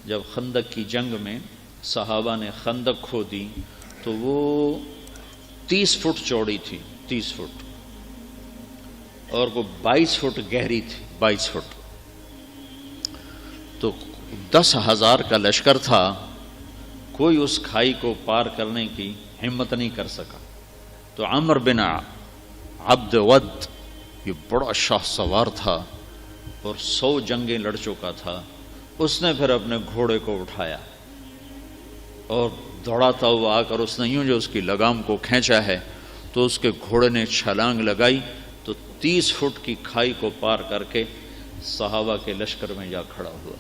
جب خندق کی جنگ میں صحابہ نے خندق کھودی تو وہ 30 فٹ چوڑی تھی، 30 فٹ، اور وہ 22 فٹ گہری تھی، 22 فٹ۔ تو 10,000 کا لشکر تھا، کوئی اس کھائی کو پار کرنے کی ہمت نہیں کر سکا۔ تو عمر بن عبد ود، یہ بڑا شاہ سوار تھا اور 100 جنگیں لڑ چکا تھا، اس نے پھر اپنے گھوڑے کو اٹھایا اور دوڑاتا ہوا آ کر اس نے یوں جو اس کی لگام کو کھینچا ہے تو اس کے گھوڑے نے چھلانگ لگائی تو 30 فٹ کی کھائی کو پار کر کے صحابہ کے لشکر میں جا کھڑا ہوا۔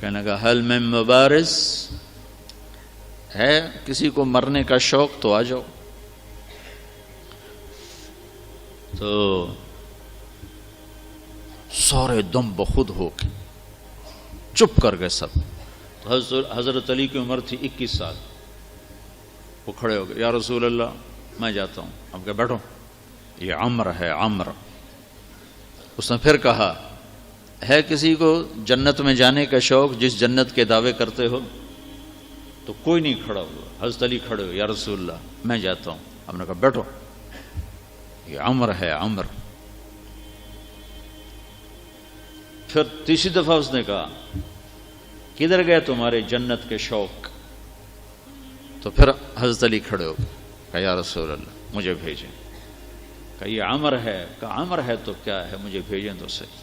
کہنے لگا حل من مبارز، ہے کسی کو مرنے کا شوق تو آ جاؤ۔ تو سارے دم بخود ہو کے چپ کر گئے سب۔ تو حضرت علی کی عمر تھی 21 سال، وہ کھڑے ہو گئے، یا رسول اللہ میں جاتا ہوں۔ اب کہ بیٹھو، یہ عمر ہے، عمر۔ اس نے پھر کہا ہے کسی کو جنت میں جانے کا شوق جس جنت کے دعوے کرتے ہو؟ تو کوئی نہیں کھڑا ہوا۔ حضرت علی کھڑے ہو، یا رسول اللہ میں جاتا ہوں۔ ہم نے کہا بیٹھو، یہ عمر ہے، عمر۔ پھر تیسری دفعہ اس نے کہا کدھر گئے تمہارے جنت کے شوق؟ تو پھر حضرت علی کھڑے ہو گئے، کہا یا رسول اللہ مجھے بھیجیں۔ کہا یہ عمر ہے۔ کہا عمر ہے تو کیا ہے، مجھے بھیجیں تو صحیح۔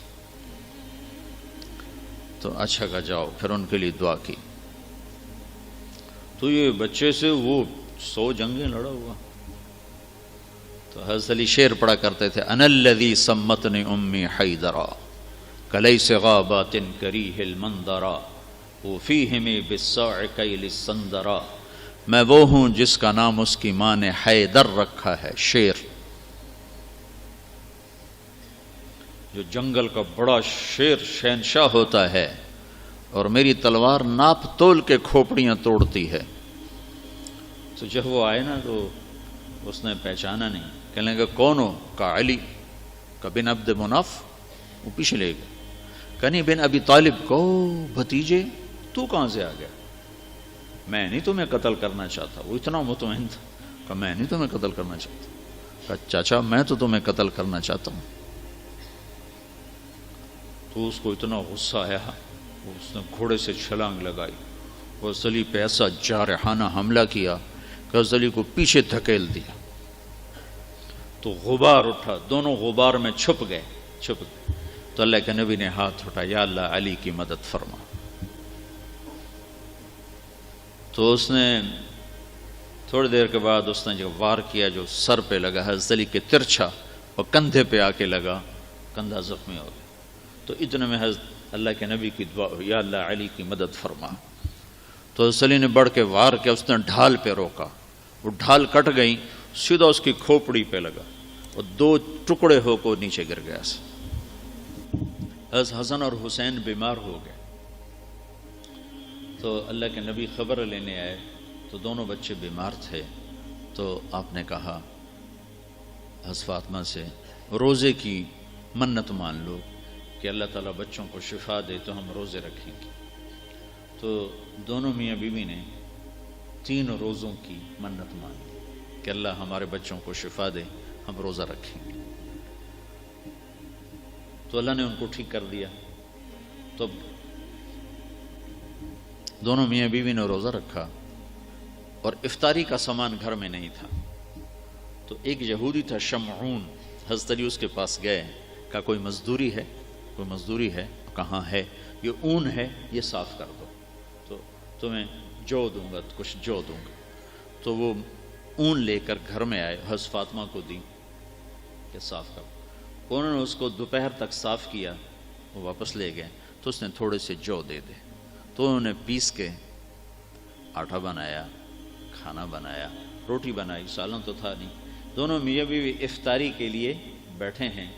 تو اچھا کہا جاؤ۔ پھر ان کے لیے دعا کی۔ تو یہ بچے سے وہ 100 جنگیں لڑا ہوا۔ تو حضرت علی شعر پڑھا کرتے تھے، انا الذی سمتنی امی حیدرا کلیس غابات کریہ المنظرا وفیہم بالصاع کیل السندرا۔ میں وہ ہوں جس کا نام اس کی ماں نے حیدر رکھا ہے، شیر، جو جنگل کا بڑا شیر شہنشاہ ہوتا ہے، اور میری تلوار ناپ تول کے کھوپڑیاں توڑتی ہے۔ تو جب وہ آئے نا تو اس نے پہچانا نہیں۔ کہنے لگا کون ہو؟ کہا علی۔ کہا بن عبد مناف؟ وہ پیچھے لے گئے۔ کہنی بن ابی طالب کو بھتیجے، تو کہاں سے آ گیا؟ میں نہیں تمہیں قتل کرنا چاہتا۔ وہ اتنا مطمئن تھا۔ کہا میں نہیں تمہیں قتل کرنا چاہتا۔ کہا چاچا میں تو تمہیں قتل کرنا چاہتا ہوں۔ تو اس کو اتنا غصہ آیا، اس نے گھوڑے سے چھلانگ لگائی اور علی پہ ایسا جارحانہ حملہ کیا کہ علی کو پیچھے دھکیل دیا۔ تو غبار اٹھا، دونوں غبار میں چھپ گئے۔ تو اللہ کے نبی نے ہاتھ اٹھایا، یا اللہ علی کی مدد فرما۔ تو اس نے تھوڑی دیر کے بعد اس نے جو وار کیا جو سر پہ لگا حضرت علی کے ترچھا، اور کندھے پہ آ کے لگا، کندھا زخمی ہو گیا۔ تو اتنے میں حضرت اللہ کے نبی کی دعا ہوئی، یا اللہ علی کی مدد فرما۔ تو حضرت علی نے بڑھ کے وار کیا، اس نے ڈھال پہ روکا، وہ ڈھال کٹ گئی، سیدھا اس کی کھوپڑی پہ لگا اور 2 ٹکڑے ہو کو نیچے گر گیا۔ حضرت حسن اور حسین بیمار ہو گئے۔ تو اللہ کے نبی خبر لینے آئے تو دونوں بچے بیمار تھے۔ تو آپ نے کہا حضرت فاطمہ سے روزے کی منت مان لو کہ اللہ تعالیٰ بچوں کو شفا دے تو ہم روزے رکھیں گے۔ تو دونوں میاں بیوی نے 3 روزوں کی منت مانی کہ اللہ ہمارے بچوں کو شفا دے، ہم روزہ رکھیں گے۔ تو اللہ نے ان کو ٹھیک کر دیا۔ تو دونوں میاں بیوی نے روزہ رکھا، اور افطاری کا سامان گھر میں نہیں تھا۔ تو ایک یہودی تھا شمعون، حضرت علی اس کے پاس گئے، کہا کوئی مزدوری ہے؟ کوئی مزدوری ہے؟ کہاں ہے؟ یہ اون ہے، یہ صاف کر دو تو تمہیں جو دوں گا، کچھ جو دوں گا۔ تو وہ اون لے کر گھر میں آئے، حضرت فاطمہ کو دی کہ صاف کر دو۔ انہوں نے اس کو دوپہر تک صاف کیا، وہ واپس لے گئے۔ تو اس نے تھوڑے سے جو دے دے، تو انہوں نے پیس کے آٹا بنایا، کھانا بنایا، روٹی بنائی، سالن تو تھا نہیں۔ دونوں میاں بیوی افطاری کے لیے بیٹھے ہیں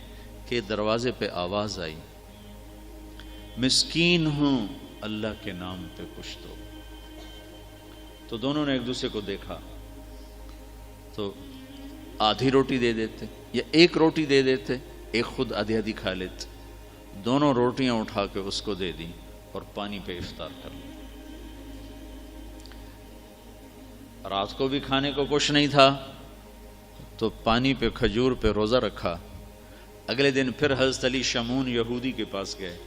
کہ دروازے پہ آواز آئی، مسکین ہوں اللہ کے نام پہ کچھ دو۔ تو دونوں نے ایک دوسرے کو دیکھا، تو آدھی روٹی دے دیتے یا ایک روٹی دے دیتے، ایک خود آدھی آدھی کھا لیتے۔ دونوں روٹیاں اٹھا کے اس کو دے دیں اور پانی پہ افطار کر لیا۔ رات کو بھی کھانے کو کچھ نہیں تھا تو پانی پہ کھجور پہ روزہ رکھا۔ اگلے دن پھر حضرت علی شمعون یہودی کے پاس گئے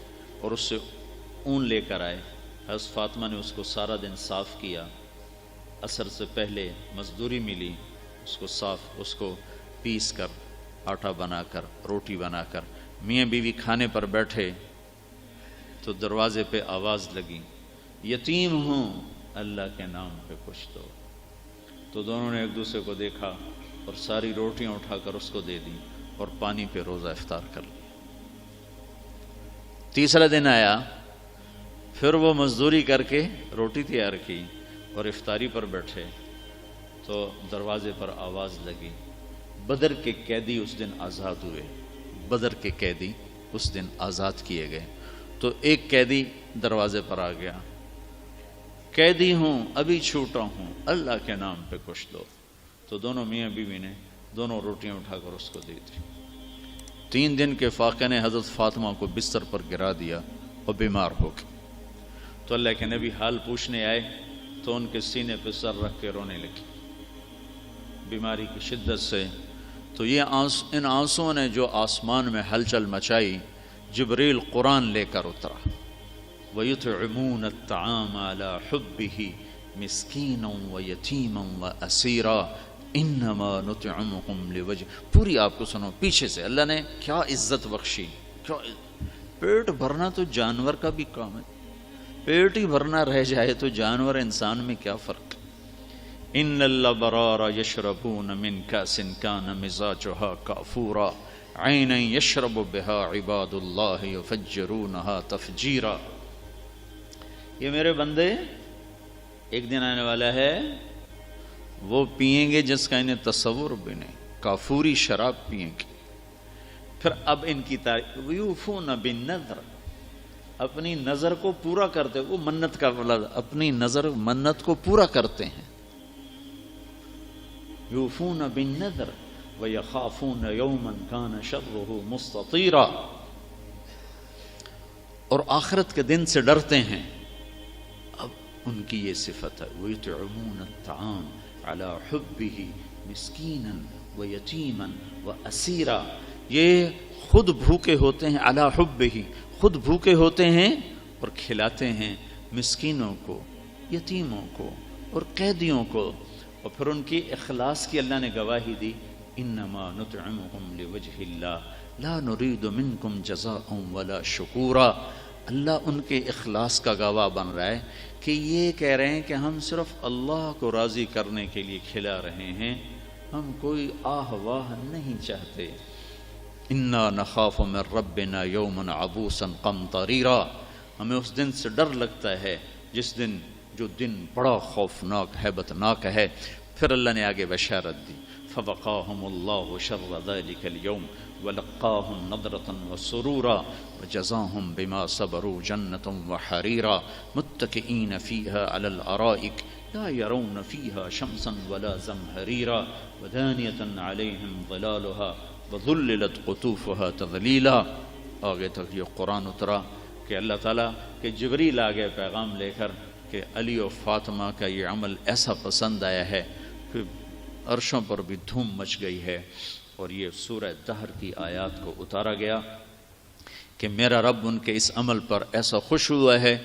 اور اس سے اون لے کر آئے۔ حضرت فاطمہ نے اس کو سارا دن صاف کیا، عصر سے پہلے مزدوری ملی، اس کو پیس کر آٹا بنا کر روٹی بنا کر میاں بیوی کھانے پر بیٹھے تو دروازے پہ آواز لگی، یتیم ہوں اللہ کے نام پہ کچھ دو۔ تو دونوں نے ایک دوسرے کو دیکھا اور ساری روٹیاں اٹھا کر اس کو دے دی اور پانی پہ روزہ افطار کر لیا۔ تیسرا دن آیا، پھر وہ مزدوری کر کے روٹی تیار کی اور افطاری پر بیٹھے تو دروازے پر آواز لگی۔ بدر کے قیدی اس دن آزاد ہوئے، بدر کے قیدی اس دن آزاد کیے گئے۔ تو ایک قیدی دروازے پر آ گیا، قیدی ہوں ابھی چھوٹا ہوں اللہ کے نام پہ کچھ دو۔ تو دونوں میاں بیوی نے دونوں روٹیاں اٹھا کر اس کو دی تھی۔ 3 دن کے فاقے نے حضرت فاطمہ کو بستر پر گرا دیا اور بیمار ہو گئے۔ تو اللہ کے نبی حال پوچھنے آئے تو ان کے سینے پہ سر رکھ کے رونے لگے بیماری کی شدت سے۔ تو یہ ان آنسوؤں نے جو آسمان میں ہلچل مچائی، جبریل قرآن لے کر اترا، وَيُطْعِمُونَ الطَّعَامَ عَلَى حُبِّهِ مِسْكِينًا وَيَتِيمًا وَأَسِيرًا إِنَّمَا نُطْعِمُكُمْ لِوَجْهِ۔ پوری آپ کو سنو پیچھے سے، اللہ نے کیا عزت بخشی۔ پیٹ بھرنا تو جانور کا بھی کام ہے، پیٹ ہی بھرنا رہ جائے تو جانور انسان میں کیا فرق۔ ان الابرار یشربون من کاس کان مزاجها کافورا عینا یشرب بها عباد اللہ یفجرونها تفجیرا۔ یہ میرے بندے ایک دن آنے والا ہے وہ پئیں گے جس کا انہیں تصور بھی نہیں، کافوری شراب پئیں گے۔ پھر اب ان کی یوفون بالنذر، اپنی نظر کو پورا کرتے، وہ منت کا لفظ، اپنی نظر منت کو پورا کرتے ہیں۔ یوفون بالنذر ویخافون یوما کان شرہ مستطیرا، اور آخرت کے دن سے ڈرتے ہیں۔ اب ان کی یہ صفت ہے، وَيُطْعِمُونَ الطَّعَامَ عَلَى حُبِّهِ مِسْكِينًا وَيَتِيمًا وَأَسِيرًا۔ یہ خود بھوکے ہوتے ہیں، عَلَى حُبِّهِ، خود بھوکے ہوتے ہیں اور کھلاتے ہیں مسکینوں کو، یتیموں کو اور قیدیوں کو۔ اور پھر ان کی اخلاص کی اللہ نے گواہی دی، انما نطعمکم لوجہ اللہ لا نرید منکم جزاء ولا شکورا۔ اللہ ان کے اخلاص کا گواہ بن رہا ہے کہ یہ کہہ رہے ہیں کہ ہم صرف اللہ کو راضی کرنے کے لیے کھلا رہے ہیں، ہم کوئی آہ واہ نہیں چاہتے۔ انا نخاف من ربنا یوما عبوسا قمطریرا، ہمیں اس دن سے ڈر لگتا ہے جس دن، جو دن بڑا خوفناک ہیبتناک ہے۔ پھر اللہ نے آگے بشارت دی، فوقاہم اللہ شر ذلک اليوم ولقاہم نضرۃ وسرورا وجزاہم بما صبروا جنۃ وحریرا متکئین فیہا علی الارائک لا یرون فیہا شمسا ولا زمہریرا ودانیۃ علیہم ظلالها وذللت قطوفها تذلیلا۔ آگے تک یہ قرآن اترا کہ اللہ تعالیٰ کہ جبریل آگے پیغام لے کر کہ علی و فاطمہ کا یہ عمل ایسا پسند آیا ہے کہ عرشوں پر بھی دھوم مچ گئی ہے۔ اور یہ سورہ دہر کی آیات کو اتارا گیا کہ میرا رب ان کے اس عمل پر ایسا خوش ہوا ہے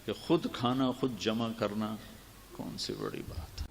کہ خود کھانا خود جمع کرنا کون سی بڑی بات ہے۔